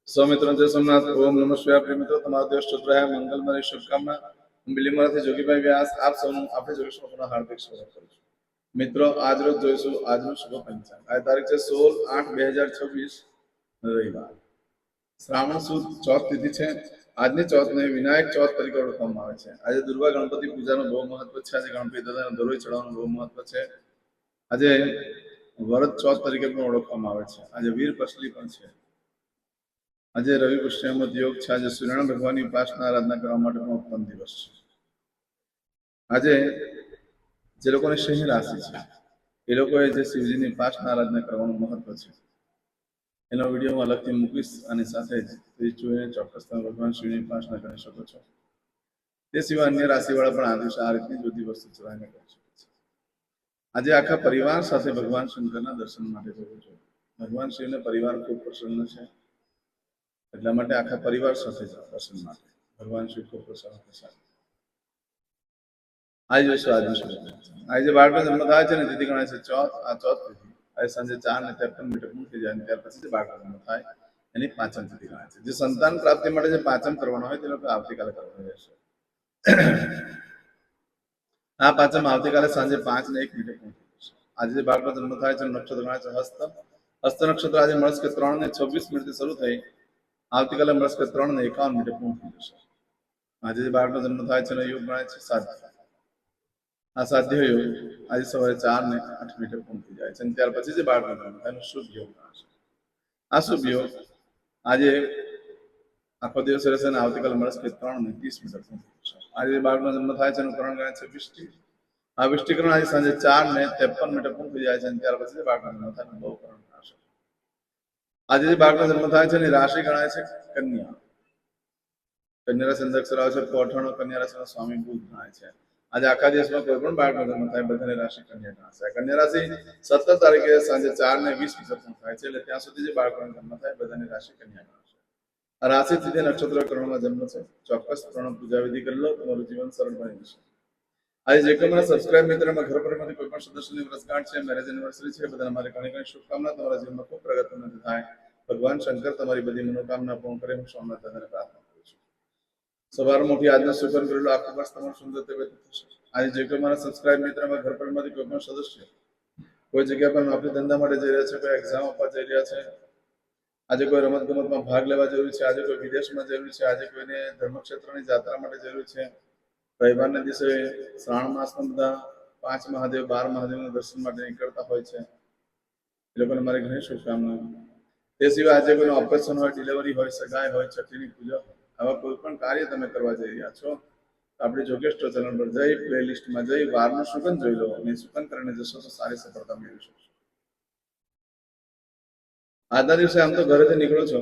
સ્વામિત્ર જય સોમનાથ. ઓમ નમઃ શિવાય. પ્રિય મિત્રો, તમારો દિવસ શુભ રહે, મંગલમય શુભકામના. હું બિલીમોરાથી જોગીભાઈ વ્યાસ આપ સૌનું આપણે જોઈશું પુનઃ હાર્દિક સ્વાગત કરું છું. મિત્રો, આજ રોજ જોઈશું આજનું શુભ પંચાંગ. આ તારીખ છે 16/8/2026 રવિવાર. શ્રાવણ સુદ ચોથ તિથિ છે. આજની ચોથને વિનાયક ચોથ તરીકે ઓળખવામાં આવે છે. આજે દુર્ગા ગણપતિ પૂજાનું બહુ મહત્વ છે. આજે ગણપતિ દાદાને દરોઈ ચડાવવાનું બહુ મહત્વ છે. આજે વરદ ચોથ તરીકે પણ ઓળખવામાં આવે છે. આજે વીર પસલી પણ છે. આજે રવિ પુષ્યમત યોગ છે. આજે સૂર્યનારાયણ ભગવાનની ઉપાસના આરાધના કરવા માટે પણ ઉત્તમ દિવસ છે. આજે જે લોકોની સિંહ રાશિ છે એ લોકોએ જે શિવજીની ઉપાસના આરાધના કરવાનું મહત્વ છે એનો વિડીયો હું અલગથી મૂકીશ. અને સાથે જ જોઈને ચોક્કસ તમે ભગવાન શિવની ઉપાસના કરી શકો છો. તે સિવાય અન્ય રાશિવાળા પણ આ દિવસે આ રીતની બધી વસ્તુ ચલાવીને કરી શકે છે. આજે આખા પરિવાર સાથે ભગવાન શંકરના દર્શન માટે જવું જોઈએ. ભગવાન શિવને પરિવાર ખૂબ પ્રસન્ન છે, એટલા માટે આખા પરિવાર સાથે જાઓ દર્શન માટે. ભગવાન શિવ ખૂબ પ્રસન્ન થશે. આજે આજનું શુભ આજે બાળકનો જન્મ થાય છે ને તિથિ ગણાય છે ચોથ. આ ચોથ તિથિ આજે સાંજે 4:53 પૂર્ણ થઈ જાય. ત્યાર પછી જે બાળકનો જન્મ થાય એની પાંચમ તિથિ ગણાય છે. જે સંતાન પ્રાપ્તિ માટે જે પાંચમ કરવાનો હોય તે લોકો આવતીકાલે કરવાનું રહેશે. આ પાંચમ આવતીકાલે સાંજે 5:01 પૂર્ણ થશે. આજે જે બાળકનો જન્મ થાય છે નક્ષત્ર ગણાય છે હસ્ત. હસ્ત નક્ષત્ર આજે મળસ્કે 3:26 શરૂ થઈ આવતીકાલે મળસ્કે 3:51 પૂર્ણ થઈ જશે. આજે જે બાળકનો જન્મ થાય છે એનો યોગ ગણાય છે સાધ્ય. આ સાધ્ય યોગ આજે સવારે 4:08 પૂર્ણ થઈ જાય છે. અને ત્યાર પછી જે બાળકનો જન્મ થાય એનો શુભ યોગ ગણાશે. આ શુભ યોગ આજે આખો દિવસ રહેશે અને આવતીકાલે મળસ્કે 3:30 પૂર્ણ થશે. આજે બાળકનો જન્મ થાય છે એનું કરણ ગણાય છે વિષ્ટિ. આ વિષ્ટિકરણ આજે સાંજે 4:53 પૂર્ણ થઈ જાય છે. અને ત્યાર પછી જે બાળકનો જન્મ થાય એનું બહુ કરણ ગણાશે. આજે જે બાળકનો જન્મ થાય છે એની રાશિ ગણાય છે કન્યા. કન્યા રાશિ અંદર અક્ષર આવે છે પઠાણો. કન્યા રાશિનો સ્વામી બુધ ગણાય છે. આજે આખા દિવસમાં કોઈ પણ બાળકનો જન્મ થાય બધાની રાશિ કન્યા ગણાશે. કન્યા રાશિ 17 તારીખે સાંજે 4:20 પૂર્ણ થાય છે. એટલે ત્યાં સુધી જે બાળકોનો જન્મ થાય બધાની રાશિ કન્યા ગણાશે. આ રાશિ તિથિ નક્ષત્ર કર્ણમાં જન્મ છે. ચોક્કસ ત્રણ પૂજા વિધિ કરી લો, તમારું જીવન સરળ બની જશે. આજે જે કોઈ મારા સબસ્ક્રાઇબ મિત્રમાં ઘર પરિવારમાંથી કોઈ પણ સદસ્યની વર્ષગાંઠ છે, મેરેજ એનિવર્સરી છે, બધાને મારી ઘણી ઘણી શુભકામના. તમારા જીવનમાં ખૂબ પ્રગતિ થાય. ભગવાન શંકર તમારી બધી મનોકામના પૂર્ણ કરે. હું સોમનાથ દાદાને પ્રાર્થના કરું છું. સવારમાં ઉઠી આજનો સુગંધ કરેલો આખું વર્ષ તમારું સુંદર વ્યતીત થશે. આજે જે કોઈ મારા સબસ્ક્રાઇબ મિત્રમાં ઘર પરિવારમાંથી કોઈ પણ સદસ્ય કોઈ જગ્યા પર નોકરી ધંધા માટે જઈ રહ્યા છે, કોઈ એક્ઝામ આપવા જઈ રહ્યા છે, આજે કોઈ રમત ગમતમાં ભાગ લેવા જરૂરી છે, આજે કોઈ વિદેશમાં જરૂરી છે, આજે કોઈને ધર્મક્ષેત્રની યાત્રા માટે જરૂરી છે. રવિવારના દિવસે શ્રાવણ માસમાં બધા 5 મહાદેવ 12 મહાદેવના દર્શન માટે નીકળતા હોય છે. એ લોકોને મારી ઘણી શુભકામનાઓ. તે સિવાય આજે કોઈનું ઓપરેશન હોય, ડિલિવરી હોય, સગાઈ હોય, છઠ્ઠીની પૂજા હોય, આવા કોઈ પણ કાર્ય તમે કરવા જઈ રહ્યા છો આપણી જોગેશ્વર ચેનલ પર જઈ પ્લેલિસ્ટમાં જઈ વારનું સુગંધ જોઈ લો અને સુગંધ કરીને જશો તો સારી સફળતા મેળવી શકશો. આજના દિવસે આમ તો ઘરેથી નીકળો છો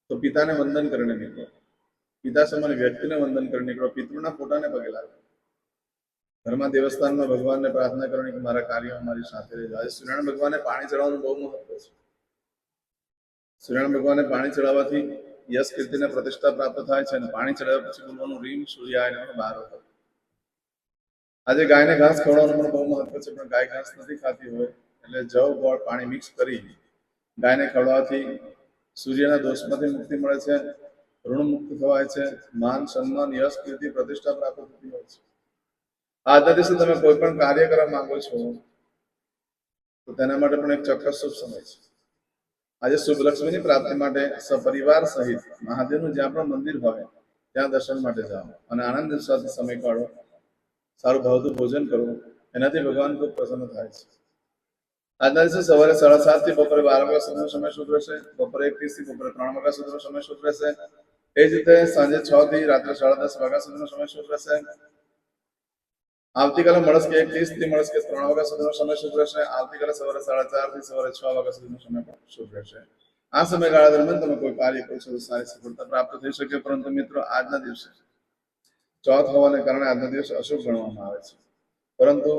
તો પિતાને વંદન કરીને નીકળો. પિતા સમાન વ્યક્તિને વંદન કરીને નીકળો. પિતૃના ફોટાને પગે લાગો. ઘરમાં દેવસ્થાનમાં ભગવાનને પ્રાર્થના કરવાની કે મારા કાર્યો મારી સાથે રહેજો. આજે સૂર્યનારાયણ ભગવાનને પાણી ચડાવવાનું બહુ મહત્વ છે. સૂર્યનારાયણ ભગવાનને પાણી ચડાવવાથી યશ કીર્તિને પ્રતિષ્ઠા પ્રાપ્ત થાય છે. અને પાણી ચડાવ્યા પછી બોલવાનું રીમ સૂર્યાય નમઃ 12 વખત. આજે ગાયને ઘાસ ખવડાવવાનું પણ બહુ મહત્વ છે. પણ ગાય ઘાસ નથી ખાતી હોય એટલે જવ ગોળ પાણી મિક્સ કરી ગાયને ખવડાવવાથી સૂર્યના દોષમાંથી મુક્તિ મળે છે, ઋણ મુક્ત થવાય છે, માન સન્માન યશ કીર્તિ પ્રતિષ્ઠા પ્રાપ્ત થતી હોય છે. આજના દિવસે તમે કોઈ પણ કાર્ય કરવા માંગો છો તો તેના માટે પણ એક ચોક્કસ શુભ સમય છે. આજે શુભ લક્ષ્મીની પ્રાપ્તિ માટે સપરિવાર સહિત મહાદેવનું જ્યાં પણ મંદિર હોય ત્યાં દર્શન માટે જાઓ અને આનંદ સાથે સમય કાઢો. સારું ભાવતું ભોજન કરો. એનાથી ભગવાન ખૂબ પ્રસન્ન થાય છે. આજના દિવસે સવારે 7:30 થી બપોરે 12 વાગ્યા સુધીનો સમય શુભ રહેશે. બપોરે 1:30 થી બપોરે 3 વાગ્યા સુધીનો સમય શુભ રહેશે. એ જ રીતે સાંજે 6 થી રાત્રે 10:30 વાગ્યા સુધીનો સમય શુભ રહેશે. આવતીકાલે મળસ્કે 1:30 થી મળસ્કે 3 વાગ્યા સુધીનો સમય શુભ રહેશે. આવતીકાલે સવારે 4:30 થી સવારે 6 વાગ્યા સુધીનો સમય પણ શુભ રહેશે. આ સમયગાળા દરમિયાન તમે કોઈ કાર્ય કરશો તો સારી સફળતા પ્રાપ્ત થઈ શકે. પરંતુ મિત્રો આજના દિવસે ચોથ હોવાને કારણે આજનો દિવસ અશુભ ગણવામાં આવે છે. પરંતુ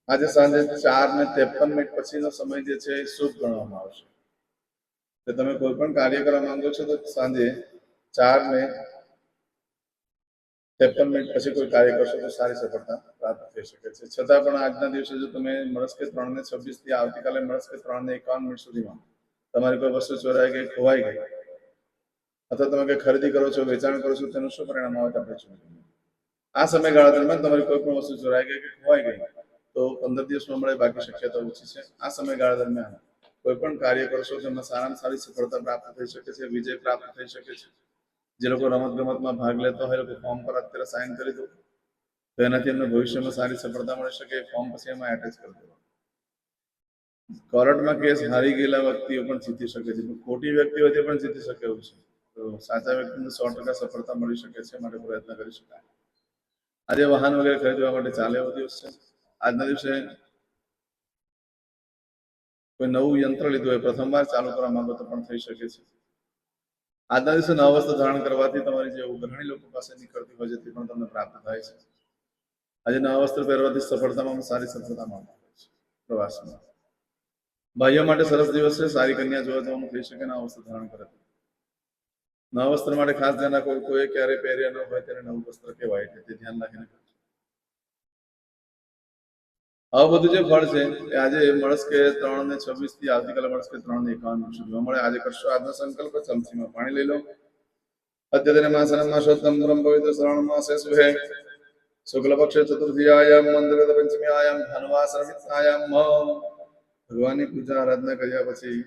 આજે સાંજે 4:53 પછીનો સમય જે છે એ શુભ ગણવામાં આવશે. તો તમે કોઈ પણ કાર્ય કરવા માંગો છો તો સાંજે 4:53 પછી કોઈ કાર્ય કરશો તો સારી સફળતા પ્રાપ્ત થઈ શકે છે. છતાં પણ આજના દિવસે જો તમે મળસ્કે 3:26 થી આવતીકાલે મળસ્કે 3:51 સુધીમાં તમારી કોઈ વસ્તુ ચોરાઈ ગઈ, ખોવાઈ ગઈ, અથવા તમે કંઈ ખરીદી કરો છો, વેચાણ કરો છો, તેનું શું પરિણામ આવે તો આપણે જોઈએ. આ સમયગાળા દરમિયાન તમારી કોઈ પણ વસ્તુ ચોરાઈ ગઈ કે ખોવાઈ ગઈ તો 15 દિવસમાં મળે, બાકી શક્યતા ઓછી છે. આ સમયગાળા દરમિયાન કોઈ પણ કાર્ય કરશો તેમાં સારામાં સારી સફળતા પ્રાપ્ત થઈ શકે છે, વિજય પ્રાપ્ત થઈ શકે છે. જે લોકો રમત ગમતમાં ભાગ લેતા હોય એ લોકો ફોર્મ પર અત્યારે સાઇન કરી દો તો એનાથી એમને ભવિષ્યમાં સારી સફળતા મળી શકે. ફોર્મ પછી એમાં એટેચ કરી દો. કોર્ટમાં કેસ હારી ગયેલા વ્યક્તિઓ પણ જીતી શકે છે, ખોટી વ્યક્તિ હોય તે પણ જીતી શકે એવું છે. તો સાચા વ્યક્તિને 100% સફળતા મળી શકે છે, માટે પ્રયત્ન કરી શકાય. આજે વાહન વગેરે ખરીદવા માટે ચાલે એવો દિવસ છે. આજના દિવસે કોઈ નવું યંત્ર લીધું હોય, પ્રથમવાર ચાલુ કરવા માંગો તો પણ થઈ શકે છે. આજના દિવસે નવા વસ્ત્ર ધારણ કરવાથી તમારી જે ઉઘરાણી લોકો પાસે નીકળતી હોય છે તે પણ તમને પ્રાપ્ત થાય છે. આજે નવા વસ્ત્ર પહેરવાથી સફળતામાં સારી સફળતા મળતી હોય છે. પ્રવાસમાં ભાઈઓ માટે સરસ દિવસ છે. સારી કન્યા જોવા જવાનું થઈ શકે નવા વસ્ત્ર ધારણ કરે. નવા વસ્ત્ર માટે ખાસ ધ્યાન રાખો, કોઈ ક્યારે પહેર્યા ન હોય ત્યારે નવું વસ્ત્ર કહેવાય છે, તે ધ્યાન રાખીને. આવું બધું જે ફળ છે એ આજે મળસ્કે 3:26 થી આવતીકાલે મળસ્કે 3:51 સુધી મળે. આજે કરશો આજનો સંકલ્પ. ચમચીમાં પાણી લઈ લો. અત્યારે માસનમાસોત્તમ બ્રહ્મ પવિત્ર શ્રાવણ માસે સુહે શુક્લ પક્ષે ચતુર્થીયાયામ મંદિર પંચમીયાયામ ધનવાસરમિતાયામ ભગવાનની પૂજા આરાધના કર્યા પછી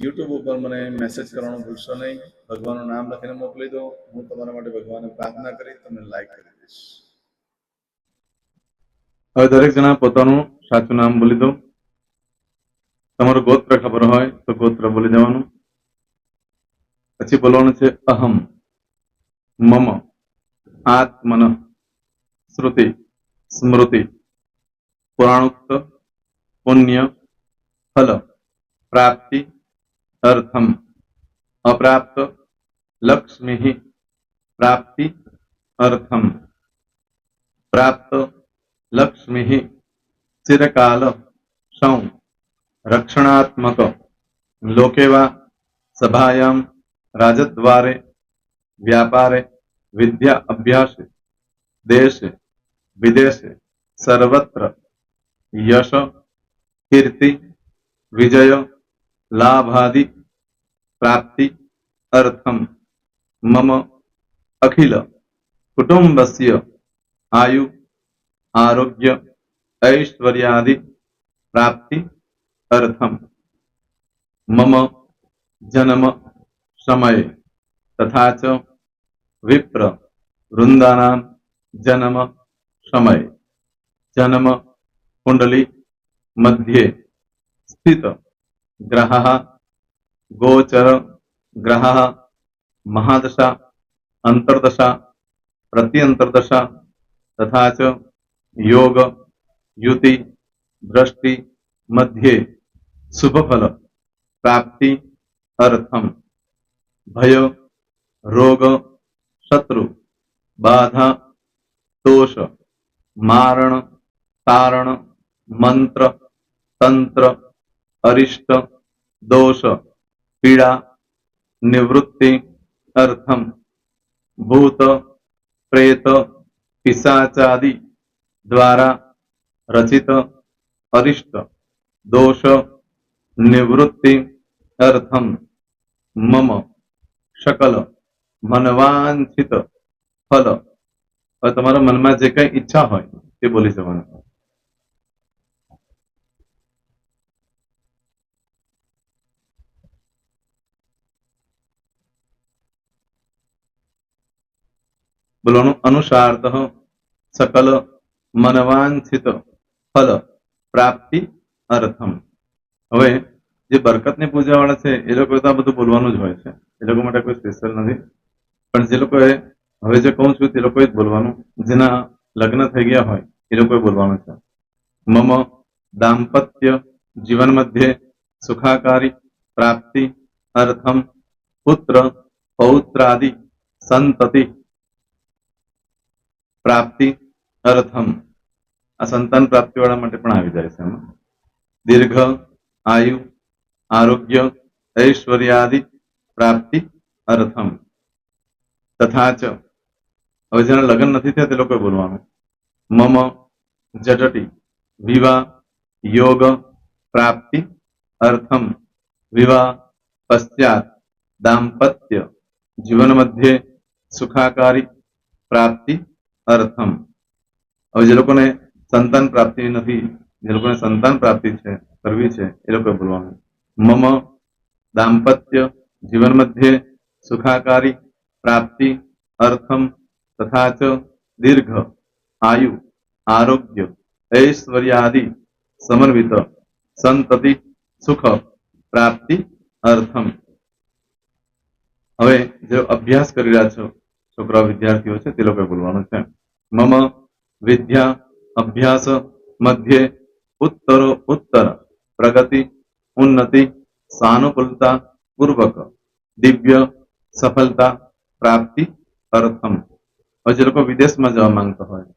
યુટ્યુબ ઉપર મને મેસેજ કરવાનું ભૂલશો નહીં. ભગવાનનું નામ લખીને મોકલી દો. હું તમારા માટે ભગવાનને પ્રાર્થના કરી તમને લાઈક કરી દઈશ. હવે દરેક જણા પોતાનું સાચું નામ બોલી દો. તમારું ગોત્ર ખબર હોય તો ગોત્ર બોલી દેવાનું. પછી બોલવાનું છે અહમ, મમ, આત્મન, શ્રુતિ, સ્મૃતિ, પુરાણોક્ત, પુણ્ય, ફલ, પ્રાપ્તિ, અર્થમ, અપ્રાપ્ત, લક્ષ્મી, પ્રાપ્તિ, અર્થમ, પ્રાપ્ત, લક્ષ્મી, ચિરકાલ, સૌ, રક્ષણાત્મક, લોકેવા, સભાયામ, રાજદ્વારે, વ્યાપારે, વિદ્યા અભ્યાસે, દેશે, વિદેશે, સર્વત્ર, યશ, કીર્તિ, વિજય, લાભાદિ, પ્રાપ્તિ, અર્થમ, મમ, અખિલ, કુટુંબસ્ય, આયુ, આરોગ્ય, ऐश्वर्यादि, प्राप्ति, अर्थम, मम, जन्म, समय, तथा च विप्र, वृंदानां, जन्म, समय, जन्म, कुंडली, मध्ये, स्थित, ग्रहः, गोचर, ग्रहः, महादशा, अंतर्दशा, प्रत्यंतर्दशा, तथा च योग, युति, दृष्टि, मध्ये, शुभफल, प्राप्ति, अर्थम, भय, रोग, शत्रु, बाधा, दोष, मारण, तारण, मंत्र, तंत्र, अरिष्ट, दोष, पीड़ा, निवृत्ति, अर्थम, भूत, प्रेत, पिशाचादि द्वारा रचित अरिष्ट, दोष, निवृत्ति, अर्थम, मम, सकल, मनवांछित फल. તમારા મનમાં જે કઈ ઈચ્છા હોય તે બોલી જવાનું. બોલવાનું અનુસારતઃ सकल मनवांछित फल प्राप्ति अर्थम. હવે જે બરકતની પૂજા વાળા છે એ લોકો તો આ બધું બોલવાનું જ હોય છે, એ લોકો માટે કોઈ સ્પેશિયલ નથી. પણ જે લોકોએ હવે જે કહું છું તે લોકોએ જ બોલવાનું. જેના લગ્ન થઈ ગયા હોય એ લોકોએ બોલવાનું છે. મમ દાંપત્ય જીવન મધ્યે સુખાકારી પ્રાપ્તિ અર્થમ પુત્ર પૌત્રાદિ સંતતિ પ્રાપ્તિ અર્થમ. આ સંતાન પ્રાપ્તિ વાળા માટે પણ આવી જાય છે. એમાં દીર્ઘ આયુ આરોગ્ય ઐશ્વર્યાદિ પ્રાપ્તિ અર્થમ. તથા ચ હવે જેના લગ્ન નથી થયા તે લોકોએ બોલવાનું. મમ જટટી વિવાહ યોગ પ્રાપ્તિ अर्थम विवाह पश्चात दाम्पत्य जीवन मध्य सुखाकारी प्राप्ति अर्थम। હવે જે લોકોને સંતાન પ્રાપ્તિ નથી, જે લોકોને સંતાન પ્રાપ્તિ છે કરવી છે એ લોકો બોલવાનું મમ દાંપત્ય જીવન મધ્યે સુખાકારી પ્રાપ્તિ અર્થમ તથા ચ દીર્ઘ આયુ આરોગ્ય ऐश्वर्यादि समन्वित संतति सुख प्राप्ति अर्थम। હવે જે અભ્યાસ કરી રહ્યા છો છોકરા વિદ્યાર્થીઓ છે તે લોકોએ બોલવાનું છે મમ વિદ્યા અભ્યાસ મધ્યે ઉત્તરો ઉત્તર પ્રગતિ ઉન્નતિ સાનુકૂલતા પૂર્વક દિવ્ય સફળતા પ્રાપ્તિ અર્થમ। હવે જે લોકો વિદેશમાં જવા માંગતા હોય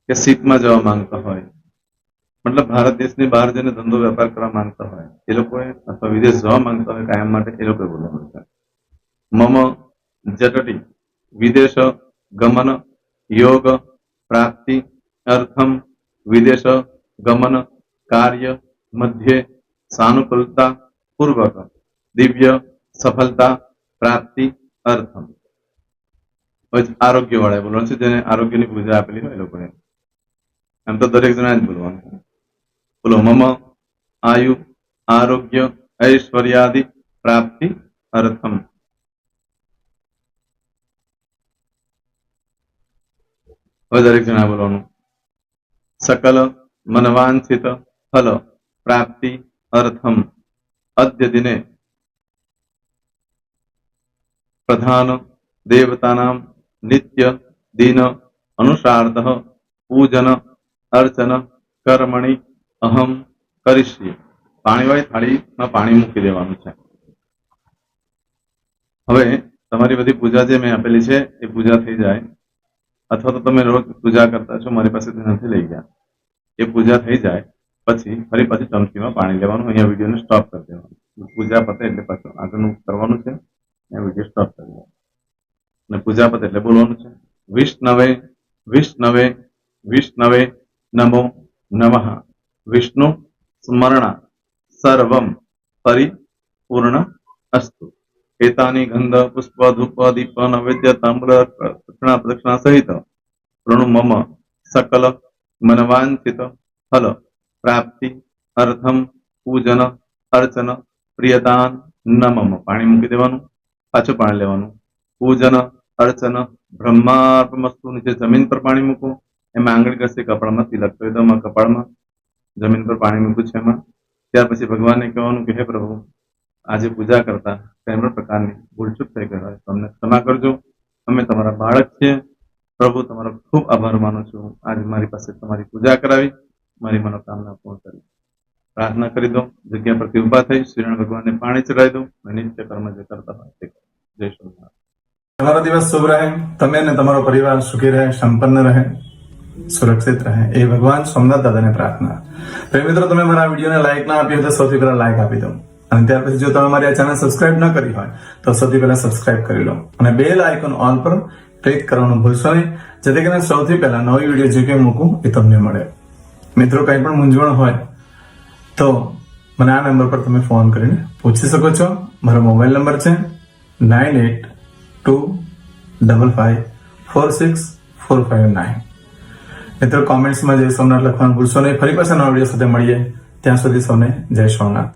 કે સીટમાં જવા માંગતા હોય, મતલબ ભારત દેશની બહાર જઈને ધંધો વેપાર કરવા માંગતા હોય એ લોકોએ અથવા વિદેશ જવા માંગતા હોય કાયમ માટે એ લોકોએ બોલવાનું છે મમ જટટી વિદેશ ગમન યોગ प्राप्ति अर्थम विदेश गमन कार्य मध्य सानुकूलता पूर्वक दिव्य सफलता प्राप्ति अर्थम। आरोग्य वाला बोलવાનું છે જેને આરોગ્યની પૂજા આપેલી હોય એ લોકોને, એમ તો દરેક જણા જ બોલવાનું છે। બોલો મમ આયુ આરોગ્ય ऐश्वर्यादि प्राप्ति अर्थम। દરેક જણા બોલવાનું सकल मनवांछित फल प्राप्ति अर्थम अद्य दिने प्रधान देवतानां नित्य दिन अनुसार्धः पूजन अर्चन कर्मणि अहम करिष्ये। પાણીવાળી થાળીમાં પાણી મૂકી દેવાનું છે। હવે તમારી બધી પૂજા જે મેં આપેલી છે એ પૂજા થઈ જાય અથવા તો તમે રોજ પૂજા કરતા છો મારી પાસેથી નથી લઈ ગયા એ પૂજા થઈ જાય પછી ફરી પાછી ચમચીમાં પાણી લેવાનું। અહીંયા વિડીયોને સ્ટોપ કરી દેવાનું, પૂજા પતે એટલે પાછું આગળનું કરવાનું છે, અહીંયા વિડીયો સ્ટોપ કરી દેવાનો અને પૂજા પતે એટલે બોલવાનું છે વિષ્ણવે વિષ્ણવે વિષ્ણવે નમો નમઃ વિષ્ણુ સ્મરણ સર્વમ પરિપૂર્ણ અસ્તુ। एतानि गंध पुष्प धूप दीप नैवेद्य तांबूल दक्षिणा प्रदक्षिणा सहित प्रणु मम सकल मनवांछित फल प्राप्ति अर्थम पूजन अर्चन प्रियदान न मम। पाणी मूकी देवानुं, पाछुं पाणी लेवानुं। पूजन अर्चन ब्रह्मार्पणमस्तु। नीचे जमीन पर पाणी मूको, एमां आंगળી घसे कपाळमां तिलक કરી દો। कपाळमां जमीन पर पाणी मूक्યું છે એમાં ત્યાર પછી ભગવાનને કહેવાનું કે હે પ્રભુ આજે પૂજા કરતા કઈ પણ પ્રકારની ભૂલચૂક થઈ ગઈ હોય તો અમને ક્ષમા કરજો, અમે તમારા બાળક છીએ પ્રભુ, તમારો ખૂબ આભાર માનું છું, આજે મારી પાસે તમારી પૂજા કરાવી, મારી મનોકામના પૂર્ણ કરી। પ્રાર્થના કરી દો, જગ્યા પરથી ઉભા થઈ શ્રીનારાયણ ભગવાનને પાણી ચડાવી દો અને નિત્ય કર્મ જે કરતા હોય તે કરો। જય શ્રી તમારો દિવસ શુભ રહે, તમે અને તમારો પરિવાર સુખી રહે, સંપન્ન રહે, સુરક્ષિત રહે એ ભગવાન સોમનાથ દાદાને પ્રાર્થના। પ્રેમ મિત્રો, તમે મારા વિડીયોને લાઈક ના આપી હોય તો સૌથી પહેલા લાઈક આપી દો અને ત્યાર પછી જો તમે મારી આ ચેનલ સબસ્ક્રાઇબ ન કરી હોય તો સૌથી પહેલા સબસ્ક્રાઇબ કરી લો અને બેલ આઇકોન ઓલ પર ક્લિક કરવાનું ભૂલશો નહીં, જેથી કરીને સૌથી પહેલા નવી વિડીયો જે કંઈ મૂકું એ તમને મળે। મિત્રો, કંઈ પણ મૂંઝવણ હોય તો મને આ નંબર પર તમે ફોન કરીને પૂછી શકો છો। મારો મોબાઈલ નંબર છે 9825546459। મિત્રો, કોમેન્ટ્સમાં જય સોમનાથ લખવાનું ભૂલશો નહીં। ફરી પાછા નવા વિડીયો સાથે મળીએ, ત્યાં સુધી સૌને જય સોમનાથ।